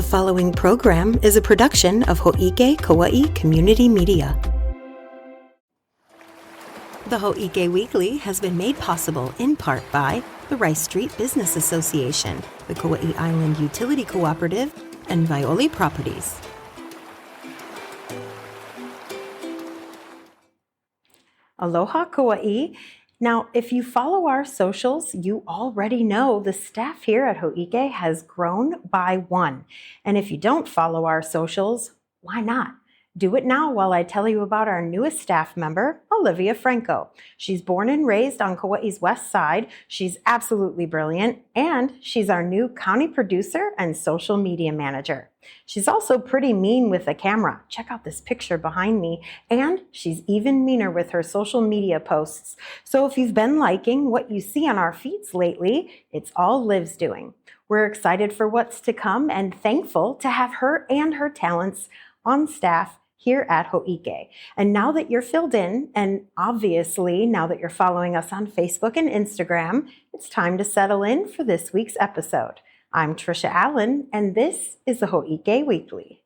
The following program is a production of Hōʻike Kauaʻi Community Media. The Hōʻike Weekly has been made possible in part by the Rice Street Business Association, the Kauaʻi Island Utility Cooperative, and Violi Properties. Aloha, Kauaʻi. Now, if you follow our socials, you already know the staff here at Hōʻike has grown by one. And if you don't follow our socials, why not? Do it now while I tell you about our newest staff member, Olivia Franco. She's born and raised on Kauai's west side. She's absolutely brilliant, and she's our new county producer and social media manager. She's also pretty mean with the camera. Check out this picture behind me. And she's even meaner with her social media posts. So if you've been liking what you see on our feeds lately, it's all Liv's doing. We're excited for what's to come and thankful to have her and her talents on staff here at Hōʻike. And now that you're filled in, and obviously now that you're following us on Facebook and Instagram, it's time to settle in for this week's episode. I'm Trisha Allen, and this is the Hōʻike Weekly.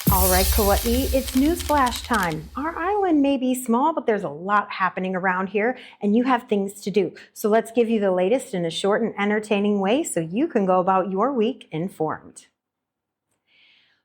All right, Kauaʻi, it's Newsflash time. Our island may be small, but there's a lot happening around here, and you have things to do. So let's give you the latest in a short and entertaining way so you can go about your week informed.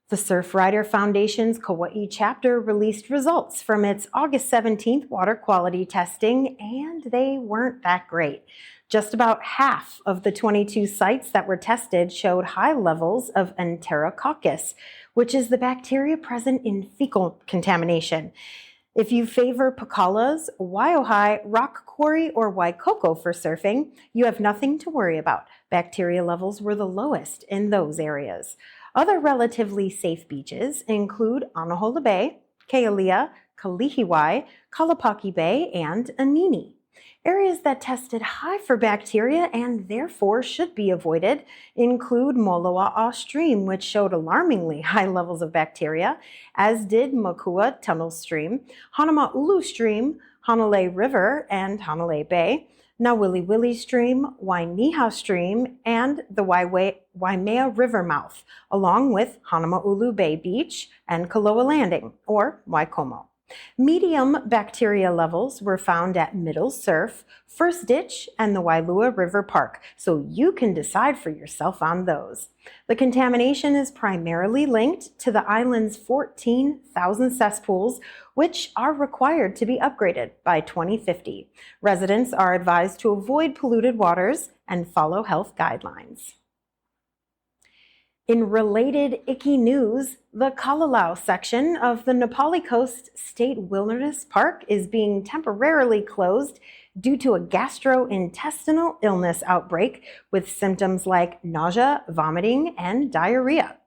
The Surfrider Foundation's Kauaʻi chapter released results from its August 17th water quality testing, and they weren't that great. Just about half of the 22 sites that were tested showed high levels of Enterococcus, which is the bacteria present in fecal contamination. If you favor Pakalas, Waiʻohai, Rock Quarry, or Waikoko for surfing, you have nothing to worry about. Bacteria levels were the lowest in those areas. Other relatively safe beaches include Anahola Bay, Kealia, Kalihiwai, Kalapaki Bay, and Anini. Areas that tested high for bacteria and therefore should be avoided include Moloa'a Stream, which showed alarmingly high levels of bacteria, as did Makua Tunnel Stream, Hanamaʻulu Stream, Hanalei River and Hanalei Bay, Nawiliwili Stream, Wainiha Stream, and the Waimea River mouth, along with Hanamaʻulu Bay Beach and Kaloa Landing, or Waikomo. Medium bacteria levels were found at Middle Surf, First Ditch, and the Wailua River Park, so you can decide for yourself on those. The contamination is primarily linked to the island's 14,000 cesspools, which are required to be upgraded by 2050. Residents are advised to avoid polluted waters and follow health guidelines. In related icky news, the Kalalau section of the Nepali Coast State Wilderness Park is being temporarily closed due to a gastrointestinal illness outbreak with symptoms like nausea, vomiting, and diarrhea.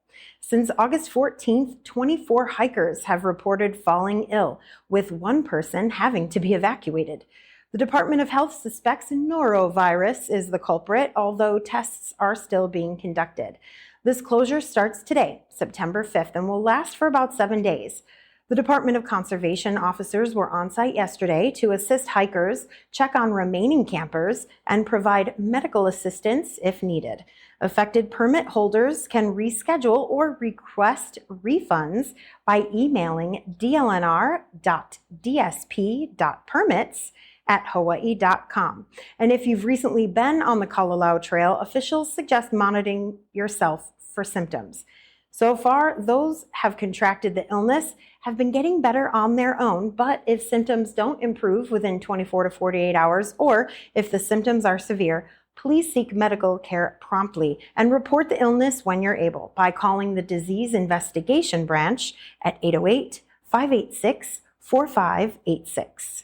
Since August 14th, 24 hikers have reported falling ill, with one person having to be evacuated. The Department of Health suspects Norovirus is the culprit, although tests are still being conducted. This closure starts today, September 5th, and will last for about 7 days. The Department of Conservation officers were on site yesterday to assist hikers, check on remaining campers, and provide medical assistance if needed. Affected permit holders can reschedule or request refunds by emailing dlnr.dsp.permits@hawaii.com. And if you've recently been on the Kalalau Trail, officials suggest monitoring yourself for symptoms. So far, those have contracted the illness have been getting better on their own, but if symptoms don't improve within 24 to 48 hours, or if the symptoms are severe, please seek medical care promptly and report the illness when you're able by calling the Disease Investigation Branch at 808-586-4586.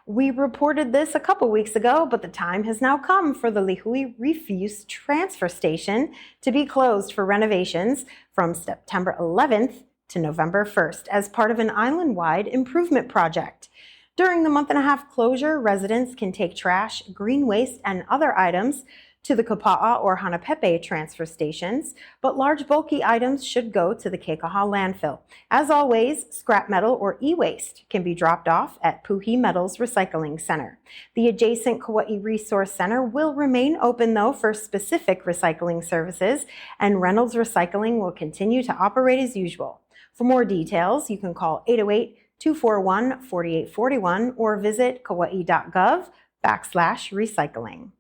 We reported this a couple weeks ago, but the time has now come for the Lihue Refuse Transfer Station to be closed for renovations from September 11th to November 1st as part of an island-wide improvement project. During the month-and-a-half closure, residents can take trash, green waste, and other items to the Kapa'a or Hanapepe transfer stations, but large bulky items should go to the Kekaha landfill. As always, scrap metal or e-waste can be dropped off at Puhi Metals Recycling Center. The adjacent Kauaʻi Resource Center will remain open, though, for specific recycling services, and Reynolds Recycling will continue to operate as usual. For more details, you can call 808-241-4841 or visit kauaʻi.gov/recycling.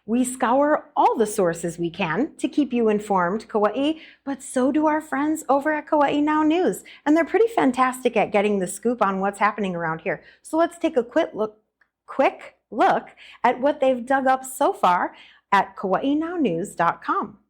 We scour all the sources we can to keep you informed, Kauaʻi, but so do our friends over at Kauaʻi Now News, and they're pretty fantastic at getting the scoop on what's happening around here. So let's take a quick look at what they've dug up so far at kauaʻinownews.com.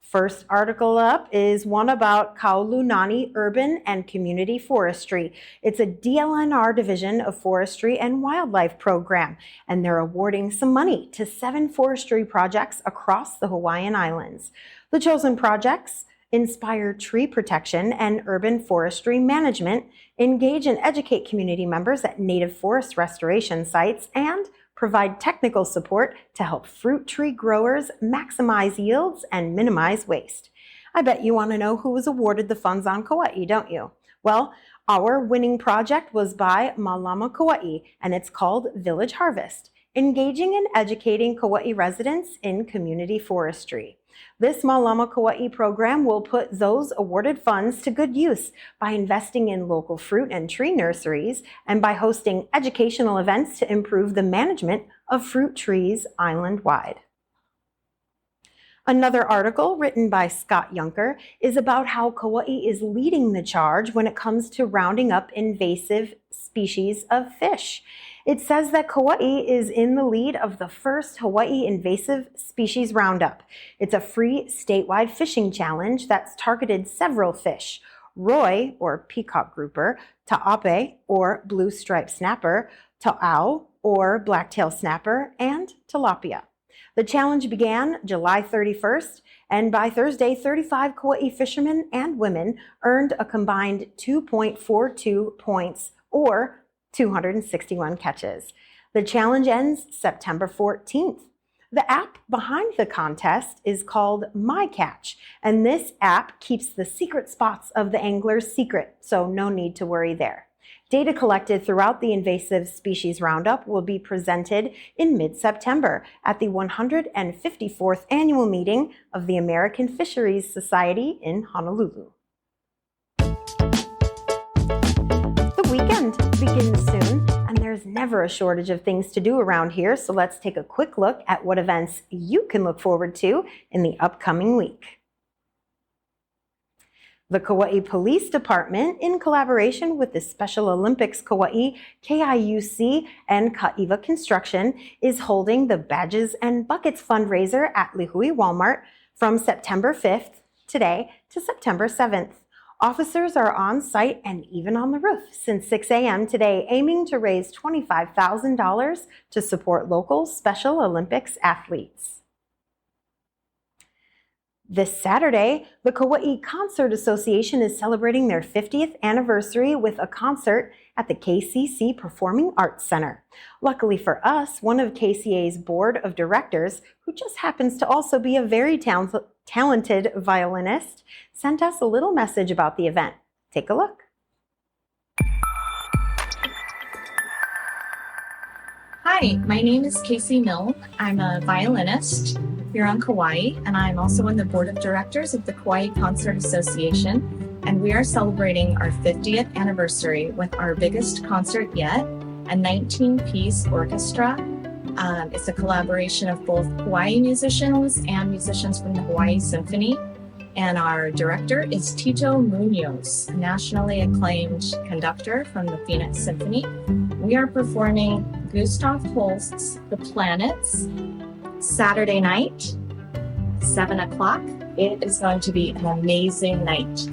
First article up is one about Kaulunani Urban and Community Forestry. It's a DLNR division of Forestry and Wildlife Program, and they're awarding some money to 7 forestry projects across the Hawaiian Islands. The chosen projects inspire tree protection and urban forestry management, engage and educate community members at native forest restoration sites, and provide technical support to help fruit tree growers maximize yields and minimize waste. I bet you want to know who was awarded the funds on Kauaʻi, don't you? Well, our winning project was by Malama Kauaʻi, and it's called Village Harvest, engaging and educating Kauaʻi residents in community forestry. This Malama Kauaʻi program will put those awarded funds to good use by investing in local fruit and tree nurseries and by hosting educational events to improve the management of fruit trees island-wide. Another article written by Scott Junker is about how Kauaʻi is leading the charge when it comes to rounding up invasive species of fish. It says that Kauaʻi is in the lead of the first Hawaii Invasive Species Roundup. It's a free statewide fishing challenge that's targeted several fish: roi, or peacock grouper, ta'ape, or blue striped snapper, ta'au, or blacktail snapper, and tilapia. The challenge began July 31st, and by Thursday, 35 Kauaʻi fishermen and women earned a combined 2.42 points, or 261 catches. The challenge ends September 14th. The app behind the contest is called My Catch, and this app keeps the secret spots of the anglers secret, so no need to worry there. Data collected throughout the Invasive Species Roundup will be presented in mid-September at the 154th annual meeting of the American Fisheries Society in Honolulu. The weekend begins soon, and there's never a shortage of things to do around here, so let's take a quick look at what events you can look forward to in the upcoming week. The Kauaʻi Police Department, in collaboration with the Special Olympics Kauaʻi, KIUC, and Ka'iva Construction, is holding the Badges and Buckets fundraiser at Lihue Walmart from September 5th, today, to September 7th. Officers are on site and even on the roof since 6 a.m. today, aiming to raise $25,000 to support local Special Olympics athletes. This Saturday, the Kauaʻi Concert Association is celebrating their 50th anniversary with a concert at the KCC Performing Arts Center. Luckily for us, one of KCA's board of directors, who just happens to also be a very talented violinist, sent us a little message about the event. Take a look. Hi, my name is Casey Milne. I'm a violinist here on Kauai, and I'm also on the board of directors of the Kauai Concert Association. And we are celebrating our 50th anniversary with our biggest concert yet, a 19-piece orchestra. It's a collaboration of both Hawaii musicians and musicians from the Hawaii Symphony. And our director is Tito Munoz, nationally acclaimed conductor from the Phoenix Symphony. We are performing Gustav Holst's The Planets, Saturday night, 7 o'clock. It is going to be an amazing night.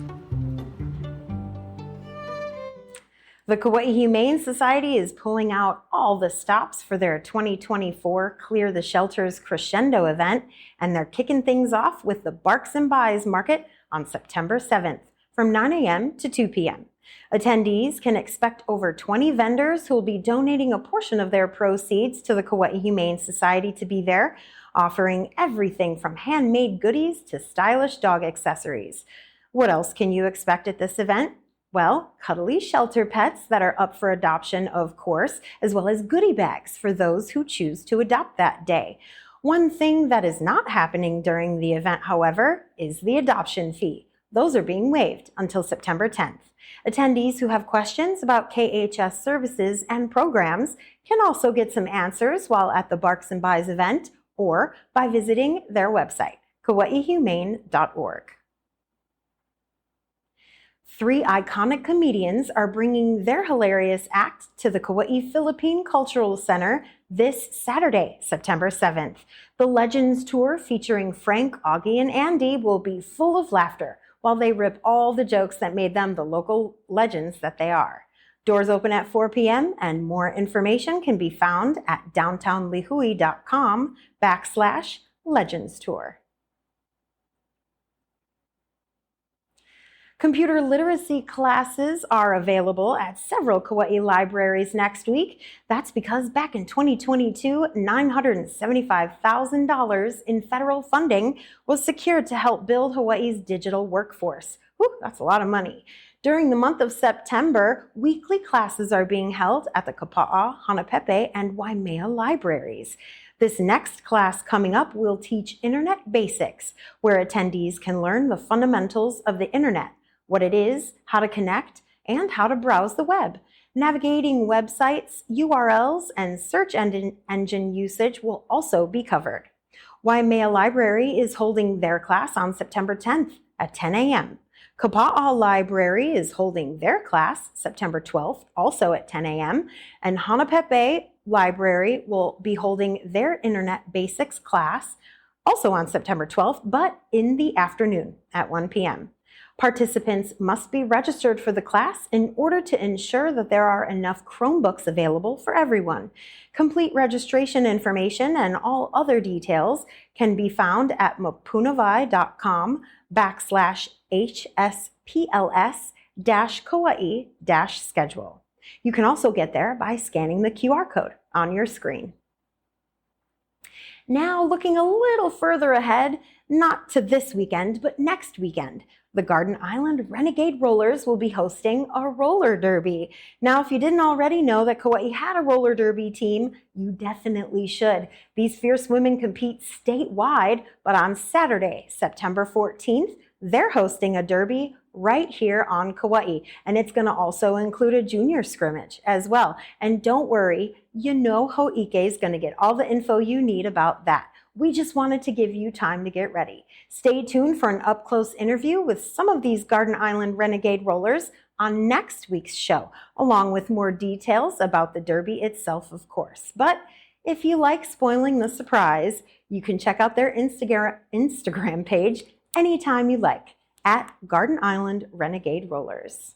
The Kauai Humane Society is pulling out all the stops for their 2024 Clear the Shelters Crescendo event, and they're kicking things off with the Barks and Buys Market on September 7th from 9 a.m. to 2 p.m. Attendees can expect over 20 vendors who will be donating a portion of their proceeds to the Kauai Humane Society to be there, offering everything from handmade goodies to stylish dog accessories. What else can you expect at this event? Well, cuddly shelter pets that are up for adoption, of course, as well as goodie bags for those who choose to adopt that day. One thing that is not happening during the event, however, is the adoption fee. Those are being waived until September 10th. Attendees who have questions about KHS services and programs can also get some answers while at the Barks and Buys event or by visiting their website, kauaihumane.org. 3 iconic comedians are bringing their hilarious act to the Kauai Philippine Cultural Center this Saturday, September 7th. The Legends Tour featuring Frank, Augie, and Andy will be full of laughter while they rip all the jokes that made them the local legends that they are. Doors open at 4 p.m. and more information can be found at downtownlihui.com/Legends Tour. Computer literacy classes are available at several Kauai libraries next week. That's because back in 2022, $975,000 in federal funding was secured to help build Hawaii's digital workforce. Whew, that's a lot of money. During the month of September, weekly classes are being held at the Kapa'a, Hanapepe, and Waimea libraries. This next class coming up will teach Internet Basics, where attendees can learn the fundamentals of the Internet, what it is, how to connect, and how to browse the web. Navigating websites, URLs, and search engine usage will also be covered. Waimea Library is holding their class on September 10th at 10 a.m. Kapa'a Library is holding their class September 12th, also at 10 a.m., and Hanapepe Library will be holding their Internet Basics class also on September 12th, but in the afternoon at 1 p.m. Participants must be registered for the class in order to ensure that there are enough Chromebooks available for everyone. Complete registration information and all other details can be found at mapunawai.com/HSPLS-Kauai-schedule. You can also get there by scanning the QR code on your screen. Now, looking a little further ahead, not to this weekend, but next weekend, the Garden Island Renegade Rollers will be hosting a roller derby. Now, if you didn't already know that Kauai had a roller derby team, you definitely should. These fierce women compete statewide, but on Saturday, September 14th, they're hosting a derby right here on Kauai, and it's going to also include a junior scrimmage as well. And don't worry, you know Hōʻike is going to get all the info you need about that. We just wanted to give you time to get ready. Stay tuned for an up-close interview with some of these Garden Island Renegade Rollers on next week's show, along with more details about the derby itself, of course. But if you like spoiling the surprise, you can check out their Instagram page anytime you like, at Garden Island Renegade Rollers.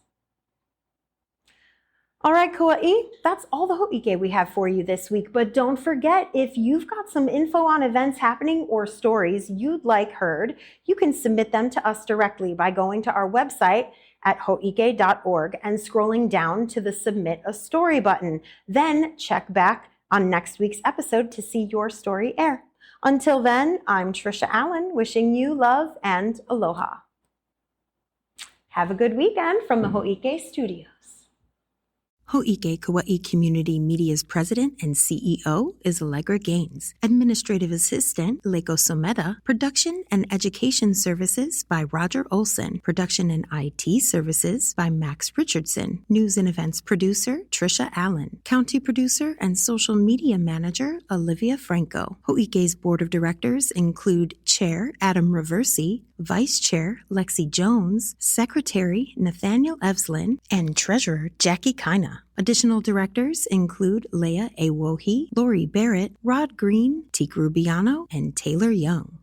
All right, Kauai, that's all the Hōʻike we have for you this week. But don't forget, if you've got some info on events happening or stories you'd like heard, you can submit them to us directly by going to our website at hōʻike.org and scrolling down to the Submit a Story button. Then check back on next week's episode to see your story air. Until then, I'm Trisha Allen, wishing you love and aloha. Have a good weekend from the Hōʻike Studios. Hōʻike Kauai Community Media's president and CEO is Allegra Gaines. Administrative assistant, Leiko Someda. Production and education services by Roger Olson. Production and IT services by Max Richardson. News and events producer, Trisha Allen. County producer and social media manager, Olivia Franco. Hōʻike's board of directors include Chair Adam Reversi, Vice Chair Lexi Jones, Secretary Nathaniel Evslin, and Treasurer Jackie Kina. Additional directors include Leah Awohi, Lori Barrett, Rod Green, Teak Rubiano, and Taylor Young.